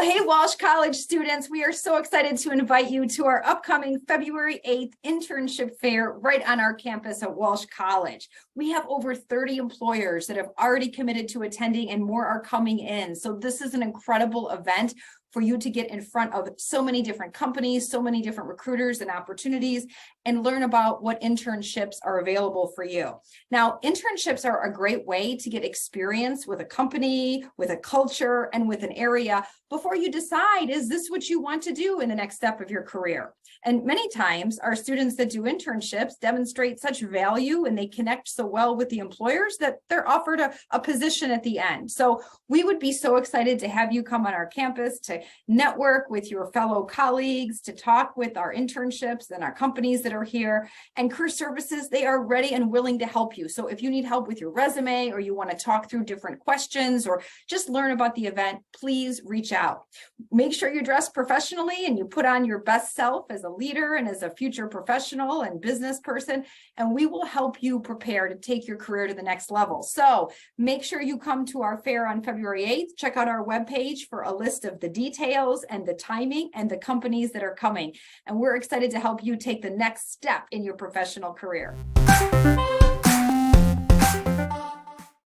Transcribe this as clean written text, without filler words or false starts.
hey, Walsh College students, we are so excited to invite you to our upcoming February 8th internship fair right on our campus at Walsh College. We have over 30 employers that have already committed to attending and more are coming in. So this is an incredible event for you to get in front of so many different companies, so many different recruiters and opportunities, and learn about what internships are available for you. Now, internships are a great way to get experience with a company, with a culture, and with an area before you decide, is this what you want to do in the next step of your career? And many times our students that do internships demonstrate such value and they connect so well with the employers that they're offered a position at the end. So we would be so excited to have you come on our campus to network with your fellow colleagues, to talk with our internships and our companies that are here. And Career Services, they are ready and willing to help you. So if you need help with your resume or you want to talk through different questions or just learn about the event, please reach out. Make sure you dress professionally and you put on your best self as a leader and as a future professional and business person, and we will help you prepare to take your career to the next level. So make sure you come to our fair on February 8th. Check out our webpage for a list of the details and the timing and the companies that are coming. And we're excited to help you take the next step in your professional career.